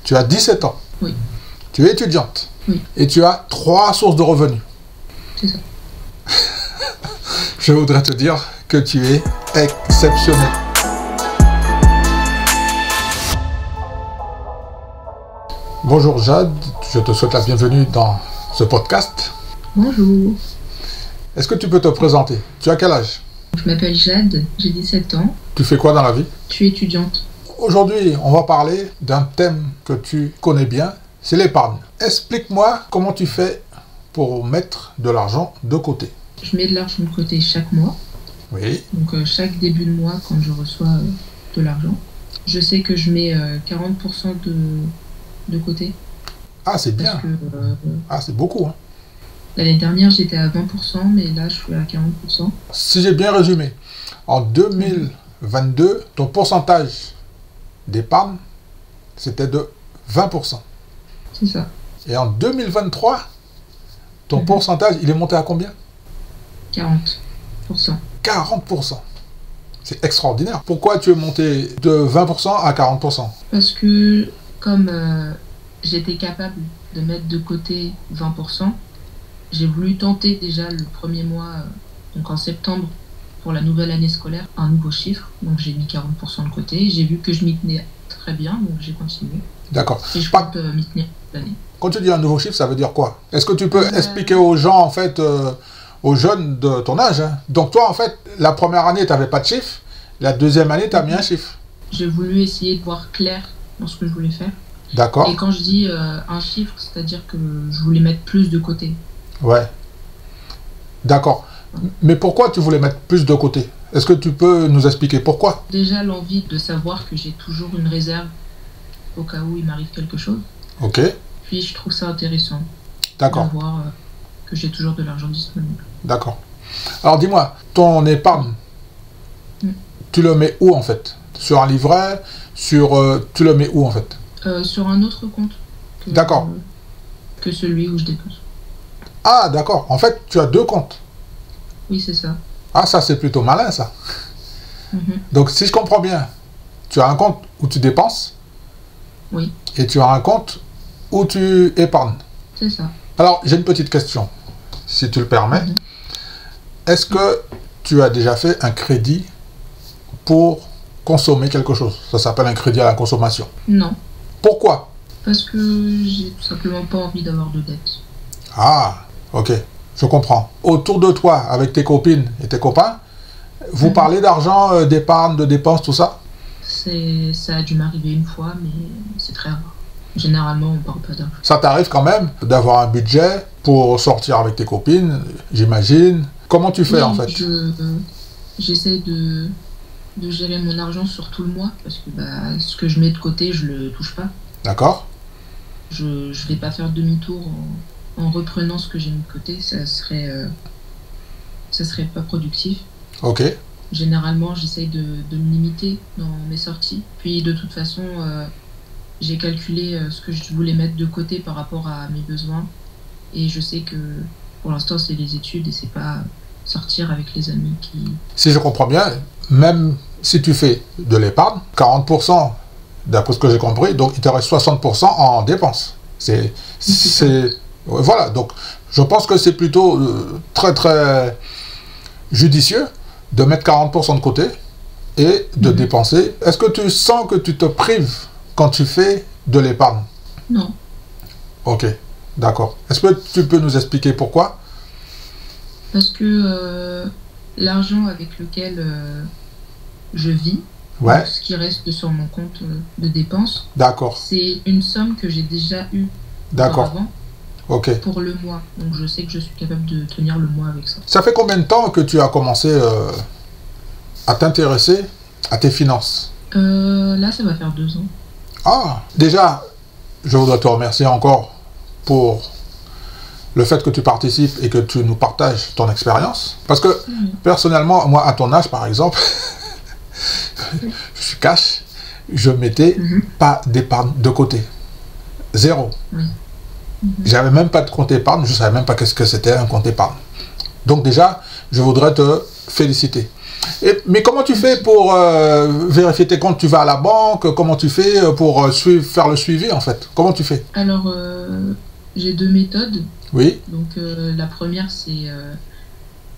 Tu as 17 ans. Oui. Tu es étudiante. Oui. Et tu as 3 sources de revenus. C'est ça. Je voudrais te dire que tu es exceptionnel. Bonjour Jade, je te souhaite la bienvenue dans ce podcast. Bonjour. Est-ce que tu peux te présenter? Tu as quel âge? Je m'appelle Jade, j'ai 17 ans. Tu fais quoi dans la vie? Je suis étudiante. Aujourd'hui, on va parler d'un thème que tu connais bien, c'est l'épargne. Explique-moi comment tu fais pour mettre de l'argent de côté. Je mets de l'argent de côté chaque mois. Oui. Donc chaque début de mois, quand je reçois de l'argent, je sais que je mets 40% de côté. Ah, c'est bien. Parce que Ah, c'est beaucoup. Hein. l'année dernière, j'étais à 20%, mais là, je suis à 40%. Si j'ai bien résumé, en 2022, ton pourcentage d'épargne, c'était de 20%. C'est ça. Et en 2023, ton pourcentage, il est monté à combien? 40%. 40%. C'est extraordinaire. Pourquoi tu es monté de 20% à 40%? Parce que comme j'étais capable de mettre de côté 20%, j'ai voulu tenter déjà le premier mois, donc en septembre, pour la nouvelle année scolaire, un nouveau chiffre. Donc j'ai mis 40% de côté. J'ai vu que je m'y tenais très bien, donc j'ai continué. D'accord. Et je compte m'y tenir cette année. Quand tu dis un nouveau chiffre, ça veut dire quoi? Est-ce que tu peux expliquer aux gens, en fait, aux jeunes de ton âge, hein? Donc toi, en fait, la première année, tu n'avais pas de chiffre. La deuxième année, tu as mis un chiffre. J'ai voulu essayer de voir clair dans ce que je voulais faire. D'accord. Et quand je dis un chiffre, c'est-à-dire que je voulais mettre plus de côté. Ouais. D'accord. Mais pourquoi tu voulais mettre plus de côté? Est-ce que tu peux nous expliquer pourquoi? Déjà, l'envie de savoir que j'ai toujours une réserve au cas où il m'arrive quelque chose. Ok. Puis je trouve ça intéressant D'accord. de voir que j'ai toujours de l'argent disponible. D'accord. Alors dis-moi, ton épargne, tu le mets où en fait? Sur un livret? Tu le mets où en fait? Sur un autre compte D'accord. Que celui où je dépose. Ah d'accord. En fait, tu as 2 comptes. Oui, c'est ça. Ah, ça c'est plutôt malin ça. Donc si je comprends bien, tu as un compte où tu dépenses. Oui. Et tu as un compte où tu épargnes. C'est ça. Alors, j'ai une petite question, si tu le permets. Est-ce que tu as déjà fait un crédit pour consommer quelque chose? Ça s'appelle un crédit à la consommation. Non. Pourquoi? Parce que j'ai tout simplement pas envie d'avoir de dettes. Ah, ok, je comprends. Autour de toi, avec tes copines et tes copains, vous parlez d'argent, d'épargne, de dépenses, tout ça? Ça a dû m'arriver une fois, mais c'est très rare. Généralement, on parle pas d'argent. Ça t'arrive quand même d'avoir un budget pour sortir avec tes copines, j'imagine. Comment tu fais en fait? J'essaie de gérer mon argent sur tout le mois, parce que ce que je mets de côté, je le touche pas. D'accord. Je vais pas faire demi-tour en reprenant ce que j'ai mis de côté, ça serait pas productif. Ok. Généralement, j'essaye de me limiter dans mes sorties. Puis de toute façon, j'ai calculé ce que je voulais mettre de côté par rapport à mes besoins. Et je sais que pour l'instant, c'est les études et c'est pas sortir avec les amis qui... Si je comprends bien, même si tu fais de l'épargne, 40%, d'après ce que j'ai compris, donc il te reste 60% en dépenses. Voilà, donc je pense que c'est plutôt très très judicieux de mettre 40% de côté et de dépenser. Est-ce que tu sens que tu te prives quand tu fais de l'épargne? Non. Ok, d'accord. Est-ce que tu peux nous expliquer pourquoi? Parce que l'argent avec lequel je vis, ouais. Ce qui reste sur mon compte de dépenses, d'accord. C'est une somme que j'ai déjà eue auparavant. Ok. Pour le mois. Donc je sais que je suis capable de tenir le mois avec ça. Ça fait combien de temps que tu as commencé à t'intéresser à tes finances? Là, ça va faire 2 ans. Ah, déjà, je voudrais te remercier encore pour le fait que tu participes et que tu nous partages ton expérience. Parce que, personnellement, moi, à ton âge, par exemple, je suis cash, je mettais pas d'épargne de côté. Zéro. J'avais même pas de compte épargne, je savais même pas qu'est-ce que c'était un compte épargne. Donc déjà, je voudrais te féliciter. Mais comment tu fais pour vérifier tes comptes? Tu vas à la banque? Comment tu fais pour faire le suivi, en fait? Comment tu fais? Alors, j'ai deux méthodes. Oui. Donc, la première, c'est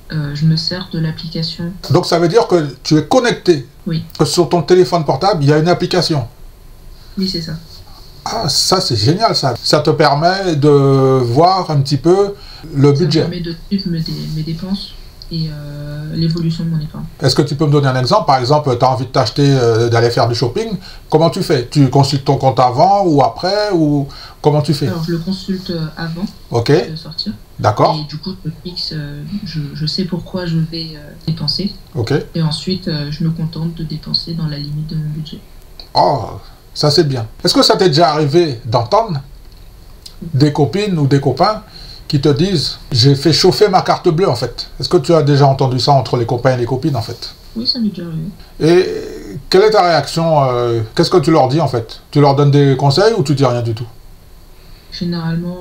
je me sers de l'application. Donc, ça veut dire que tu es connecté? Oui. Que sur ton téléphone portable, il y a une application? Oui, c'est ça. Ah, ça, c'est génial, ça. Ça te permet de voir un petit peu le budget. Ça me permet de suivre mes dépenses et l'évolution de mon épargne. Est-ce que tu peux me donner un exemple? Par exemple, tu as envie de t'acheter, d'aller faire du shopping. Comment tu fais? Tu consultes ton compte avant ou après? Ou comment tu fais? Alors, je le consulte avant de sortir. D'accord. Et du coup, je fixe, je sais pourquoi je vais dépenser. Ok. Et ensuite, je me contente de dépenser dans la limite de mon budget. Oh, ça c'est bien. Est-ce que ça t'est déjà arrivé d'entendre des copines ou des copains qui te disent « J'ai fait chauffer ma carte bleue, en fait ». Est-ce que tu as déjà entendu ça entre les copains et les copines, en fait? Oui, ça m'est déjà arrivé. Et quelle est ta réaction? Qu'est-ce que tu leur dis, en fait? Tu leur donnes des conseils ou tu dis rien du tout? Généralement,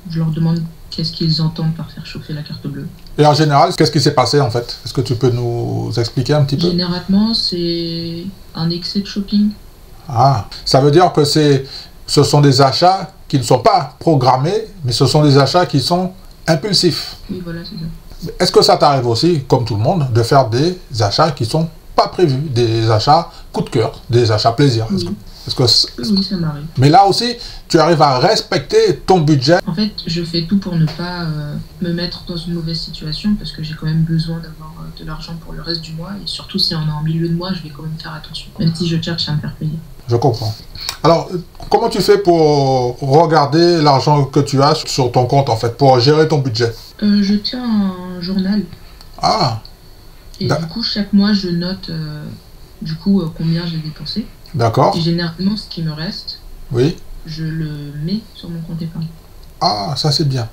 je leur demande qu'est-ce qu'ils entendent par faire chauffer la carte bleue. Et en général, qu'est-ce qui s'est passé, en fait? Est-ce que tu peux nous expliquer un petit peu? Généralement, c'est un excès de shopping. Ah, ça veut dire que ce sont des achats qui ne sont pas programmés, mais ce sont des achats qui sont impulsifs. Oui, voilà, c'est ça. Est-ce que ça t'arrive aussi, comme tout le monde, de faire des achats qui ne sont pas prévus, des achats coup de cœur, des achats plaisir? Oui. Oui, ça m'arrive. Mais là aussi, tu arrives à respecter ton budget. En fait, je fais tout pour ne pas me mettre dans une mauvaise situation parce que j'ai quand même besoin d'avoir de l'argent pour le reste du mois et surtout si on est en milieu de mois, je vais quand même faire attention, même si je cherche à me faire payer. Je comprends. Alors, comment tu fais pour regarder l'argent que tu as sur ton compte, en fait, pour gérer ton budget? Je tiens un journal. Ah. Et du coup, chaque mois, je note combien j'ai dépensé. D'accord. Et généralement, ce qui me reste, oui, je le mets sur mon compte épargne. Ah, ça c'est bien.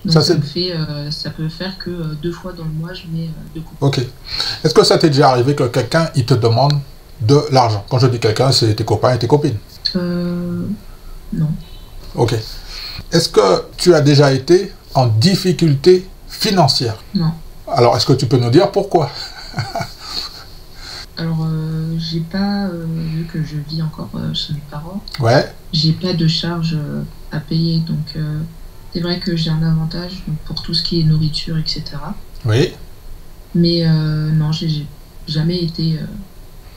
Donc ça peut faire que 2 fois dans le mois, je mets 2 coups. Ok. Est-ce que ça t'est déjà arrivé que quelqu'un il te demande de l'argent? Quand je dis quelqu'un, c'est tes copains et tes copines. Non. Ok. Est-ce que tu as déjà été en difficulté financière? Non. Alors, est-ce que tu peux nous dire pourquoi? Alors, j'ai pas, vu que je vis encore chez mes parents, ouais. J'ai pas de charges à payer, donc c'est vrai que j'ai un avantage donc, pour tout ce qui est nourriture, etc. Oui. Mais non, j'ai jamais été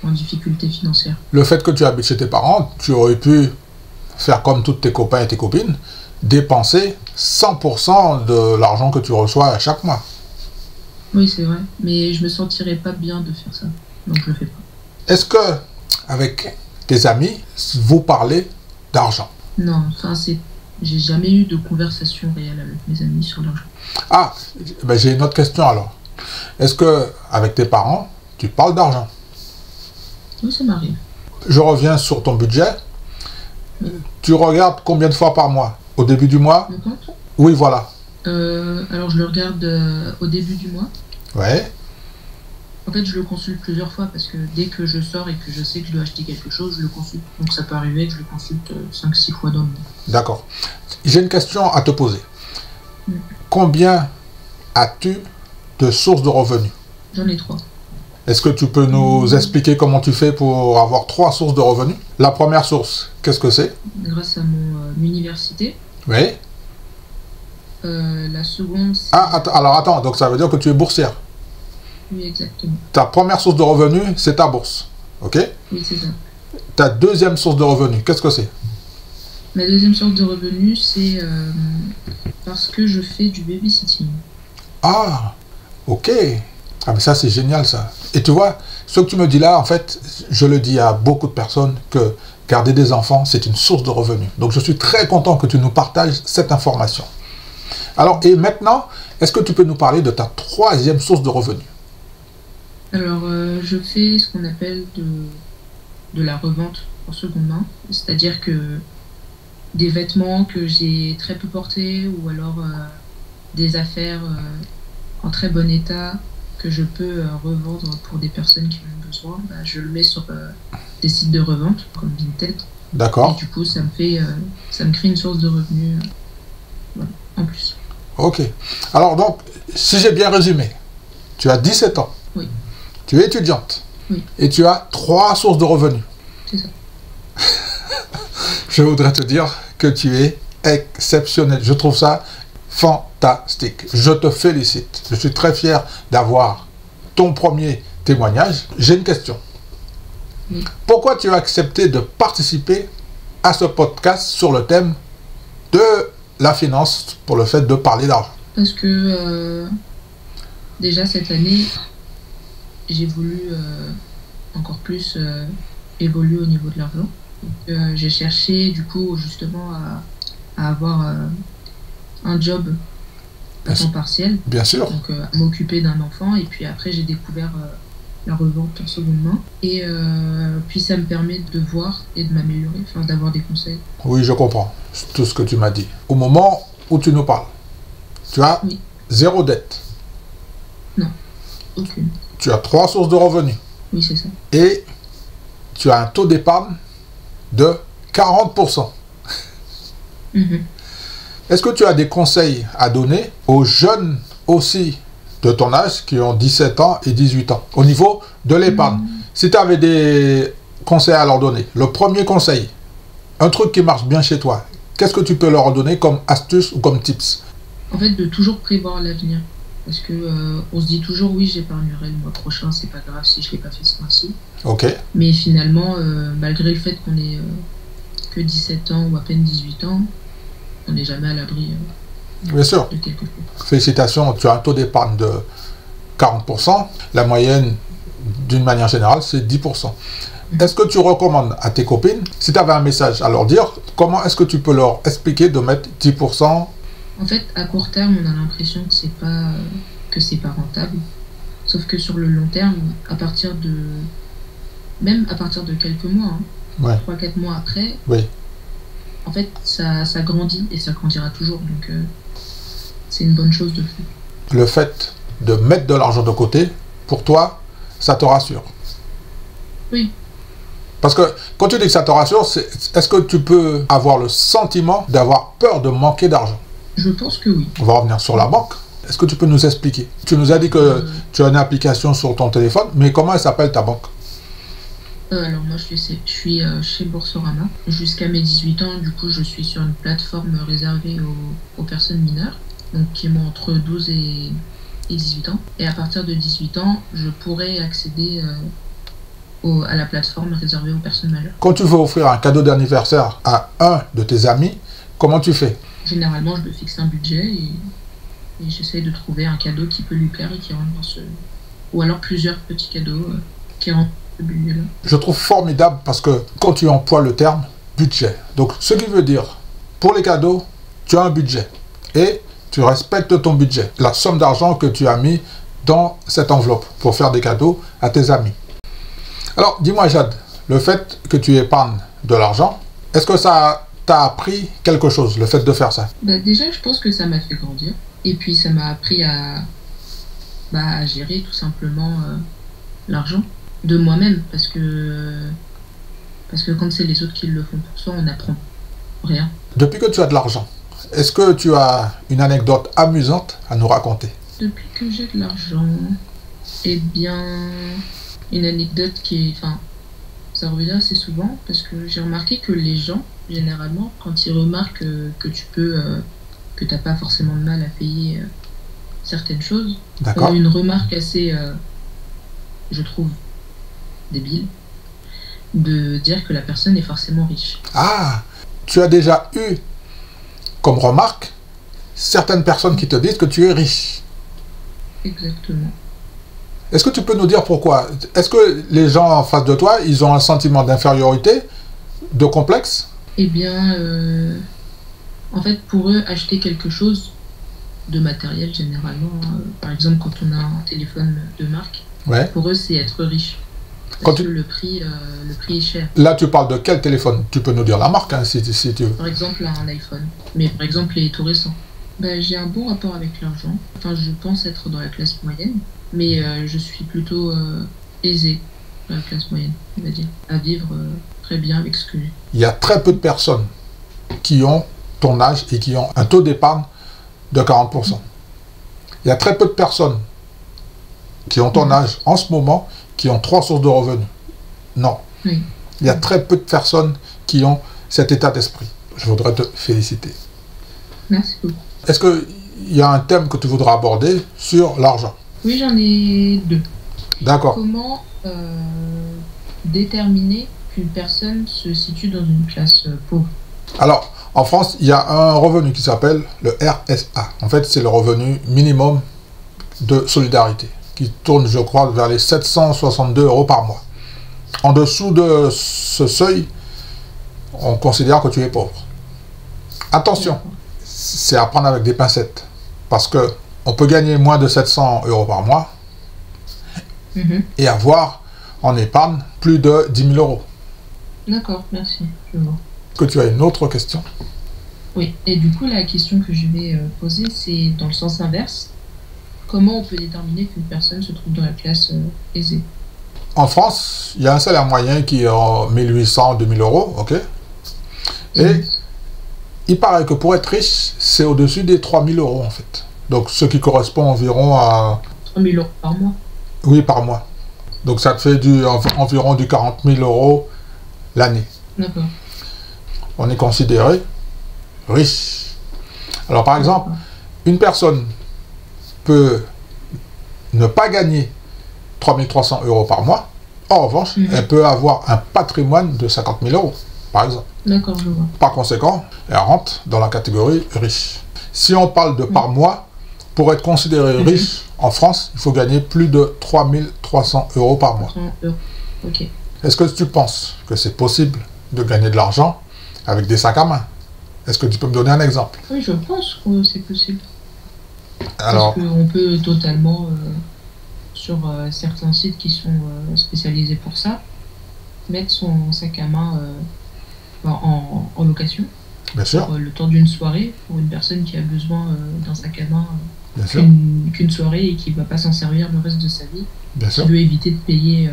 en difficulté financière. Le fait que tu habites chez tes parents, tu aurais pu faire comme tous tes copains et tes copines, dépenser 100% de l'argent que tu reçois à chaque mois. Oui, c'est vrai, mais je me sentirais pas bien de faire ça. Donc je le fais pas. Est-ce que, avec tes amis, vous parlez d'argent? Non, enfin, j'ai jamais eu de conversation réelle avec mes amis sur l'argent. Ah, ben j'ai une autre question alors. Est-ce que, avec tes parents, tu parles d'argent? Oui, ça m'arrive. Je reviens sur ton budget. Oui. Tu regardes combien de fois par mois? Au début du mois? Mon compte? Oui, voilà. Alors je le regarde au début du mois. Ouais. En fait, je le consulte plusieurs fois parce que dès que je sors et que je sais que je dois acheter quelque chose, je le consulte. Donc ça peut arriver que je le consulte 5-6 fois dans le mois. D'accord. J'ai une question à te poser. Combien as-tu de sources de revenus? J'en ai 3. Est-ce que tu peux nous expliquer comment tu fais pour avoir 3 sources de revenus? La première source, qu'est-ce que c'est? Grâce à mon université. Oui. La seconde, c'est... Ah, alors attends, donc ça veut dire que tu es boursière? Oui, exactement. Ta première source de revenus, c'est ta bourse, ok? Oui, c'est ça. Ta deuxième source de revenus, qu'est-ce que c'est? Ma deuxième source de revenus, c'est parce que je fais du babysitting. Ah, ok. Ah, mais ça, c'est génial, ça. Et tu vois, ce que tu me dis là, en fait, je le dis à beaucoup de personnes que garder des enfants, c'est une source de revenus. Donc, je suis très content que tu nous partages cette information. Alors, et maintenant, est-ce que tu peux nous parler de ta troisième source de revenus? Alors, je fais ce qu'on appelle de la revente en seconde main. C'est-à-dire que des vêtements que j'ai très peu portés ou alors des affaires en très bon état que je peux revendre pour des personnes qui en ont besoin, bah, je le mets sur des sites de revente comme Vinted. D'accord. Et du coup, ça me crée une source de revenus voilà, en plus. Ok. Alors donc, si j'ai bien résumé, tu as 17 ans. Oui. Tu es étudiante. Oui. Et tu as 3 sources de revenus. C'est ça. Je voudrais te dire que tu es exceptionnel. Je trouve ça fantastique. Je te félicite. Je suis très fier d'avoir ton premier témoignage. J'ai une question. Oui. Pourquoi tu as accepté de participer à ce podcast sur le thème de la finance pour le fait de parler d'argent? Parce que déjà cette année, j'ai voulu encore plus évoluer au niveau de l'argent. J'ai cherché du coup justement à avoir un job à temps partiel. Bien sûr. Donc à m'occuper d'un enfant, et puis après j'ai découvert la revente en seconde main, et puis ça me permet de voir et de m'améliorer, enfin d'avoir des conseils. Oui, je comprends tout ce que tu m'as dit. Au moment où tu nous parles, tu as Oui. 0 dette. Non, aucune. Tu as 3 sources de revenus. Oui, c'est ça. Et tu as un taux d'épargne de 40%. Mhm. Est-ce que tu as des conseils à donner aux jeunes aussi de ton âge qui ont 17 ans et 18 ans au niveau de l'épargne? Si tu avais des conseils à leur donner, le premier conseil, un truc qui marche bien chez toi, qu'est-ce que tu peux leur donner comme astuce ou comme tips? En fait, de toujours prévoir l'avenir. Parce que on se dit toujours, oui, j'épargnerai le mois prochain, c'est pas grave si je l'ai pas fait ce mois-ci. Ok. Mais finalement, malgré le fait qu'on ait que 17 ans ou à peine 18 ans, on n'est jamais à l'abri Bien sûr. de quelque chose. Félicitations, tu as un taux d'épargne de 40%. La moyenne, d'une manière générale, c'est 10%. Est-ce que tu recommandes à tes copines, si tu avais un message à leur dire, comment est-ce que tu peux leur expliquer de mettre 10%? En fait, à court terme, on a l'impression que c'est pas rentable. Sauf que sur le long terme, même à partir de quelques mois, Ouais. 3-4 mois après, Oui. en fait, ça grandit, et ça grandira toujours. Donc, c'est une bonne chose de faire. Le fait de mettre de l'argent de côté, pour toi, ça te rassure? Oui. Parce que quand tu dis que ça te rassure, est-ce que tu peux avoir le sentiment d'avoir peur de manquer d'argent? Je pense que oui. On va revenir sur la banque. Est-ce que tu peux nous expliquer? Tu nous as dit que tu as une application sur ton téléphone, mais comment elle s'appelle ta banque? Alors moi, je suis chez Boursorama. Jusqu'à mes 18 ans, du coup, je suis sur une plateforme réservée aux personnes mineures, donc qui ont entre 12 et 18 ans. Et à partir de 18 ans, je pourrais accéder à la plateforme réservée aux personnes majeures. Quand tu veux offrir un cadeau d'anniversaire à un de tes amis, comment tu fais? Généralement, je me fixe un budget et j'essaie de trouver un cadeau qui peut lui plaire et qui rentre dans ce... Ou alors plusieurs petits cadeaux qui rentrent dans ce budget-là. Je trouve formidable parce que quand tu emploies le terme budget, donc ce qui veut dire, pour les cadeaux, tu as un budget et tu respectes ton budget, la somme d'argent que tu as mis dans cette enveloppe pour faire des cadeaux à tes amis. Alors, dis-moi Jade, le fait que tu épargnes de l'argent, est-ce que ça t'a appris quelque chose, le fait de faire ça? Déjà, je pense que ça m'a fait grandir. Et puis, ça m'a appris à gérer tout simplement l'argent de moi-même. Parce que quand c'est les autres qui le font pour soi, on n'apprend rien. Depuis que tu as de l'argent, est-ce que tu as une anecdote amusante à nous raconter? Depuis que j'ai de l'argent, eh bien, une anecdote qui est... Enfin, ça revient assez souvent parce que j'ai remarqué que les gens, généralement, quand ils remarquent que tu peux... que tu n'as pas forcément de mal à payer certaines choses, ont une remarque assez, je trouve, débile, de dire que la personne est forcément riche. Ah, tu as déjà eu comme remarque certaines personnes qui te disent que tu es riche. Exactement. Est-ce que tu peux nous dire pourquoi? Est-ce que les gens en face de toi, ils ont un sentiment d'infériorité, de complexe? Eh bien, en fait, pour eux, acheter quelque chose de matériel, généralement, par exemple, quand on a un téléphone de marque, ouais. Pour eux, c'est être riche. Parce que le prix est cher. Là, tu parles de quel téléphone? Tu peux nous dire la marque, hein, si tu veux. Par exemple, un iPhone. Mais par exemple, les tout récents. J'ai un bon rapport avec l'argent. Enfin, je pense être dans la classe moyenne. Mais je suis plutôt aisée dans la classe moyenne, on va dire. À vivre très bien avec ce que j'ai. Il y a très peu de personnes qui ont ton âge et qui ont un taux d'épargne de 40%. Il y a très peu de personnes qui ont ton âge en ce moment qui ont 3 sources de revenus. Non. Oui. Il y a très peu de personnes qui ont cet état d'esprit. Je voudrais te féliciter. Merci beaucoup. Est-ce qu'il y a un thème que tu voudrais aborder sur l'argent? Oui, j'en ai 2. D'accord. Comment déterminer qu'une personne se situe dans une classe pauvre? Alors, en France, il y a un revenu qui s'appelle le RSA. En fait, c'est le revenu minimum de solidarité, qui tourne, je crois, vers les 762 € par mois. En dessous de ce seuil, on considère que tu es pauvre. Attention, c'est à prendre avec des pincettes, parce que on peut gagner moins de 700 € par mois et avoir en épargne plus de 10 000 €. D'accord, merci, je vois. Est-ce que tu as une autre question? Oui, et du coup, la question que je vais poser, c'est dans le sens inverse. Comment on peut déterminer qu'une personne se trouve dans la classe aisée? En France, il y a un salaire moyen qui est en 1800, 2000 €, ok? Et il paraît que pour être riche, c'est au-dessus des 3000 € en fait. Donc, ce qui correspond environ à... 3000 € par mois? Oui, par mois. Donc, ça te fait environ du 40 000 € l'année. D'accord. On est considéré riche. Alors, par exemple, une personne peut ne pas gagner 3300 € par mois. En revanche, elle peut avoir un patrimoine de 50 000 €, par exemple. D'accord, je vois. Par conséquent, elle rentre dans la catégorie riche. Si on parle de par mois, pour être considéré riche en France, il faut gagner plus de 3300 € par mois. Ok. Est-ce que tu penses que c'est possible de gagner de l'argent avec des sacs à main? Est-ce que tu peux me donner un exemple? Oui, je pense que c'est possible. Alors, parce qu'on peut totalement, sur certains sites qui sont spécialisés pour ça, mettre son sac à main en location. Bien sûr. Pour le temps d'une soirée, pour une personne qui a besoin d'un sac à main qu'une soirée et qui ne va pas s'en servir le reste de sa vie. Bien sûr. Qui veut éviter de payer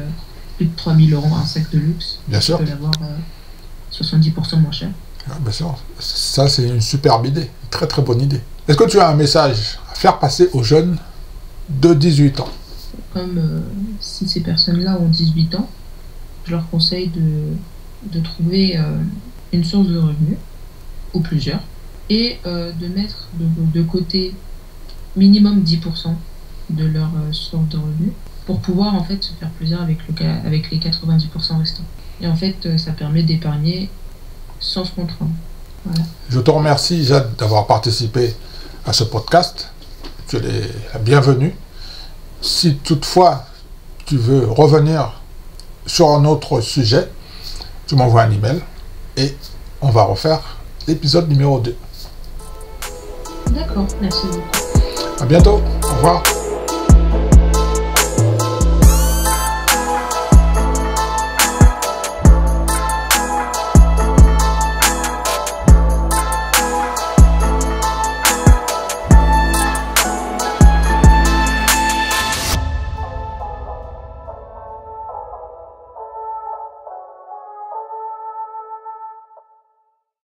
plus de 3000 € un sac de luxe. Bien sûr. Tu peux l'avoir 70% moins cher. Bien sûr. Ça, c'est une superbe idée. Une très très bonne idée. Est-ce que tu as un message à faire passer aux jeunes de 18 ans? Comme si ces personnes-là ont 18 ans, je leur conseille de trouver une source de revenus, ou plusieurs, et de mettre de côté minimum 10% de leur source de revenus pour pouvoir en fait se faire plaisir avec les 90% restants. Et en fait, ça permet d'épargner sans se contraindre. Voilà. Je te remercie, Jade, d'avoir participé à ce podcast. Tu es la bienvenue. Si toutefois tu veux revenir sur un autre sujet, tu m'envoies un email et on va refaire l'épisode numéro 2. D'accord, merci beaucoup. À bientôt. Au revoir.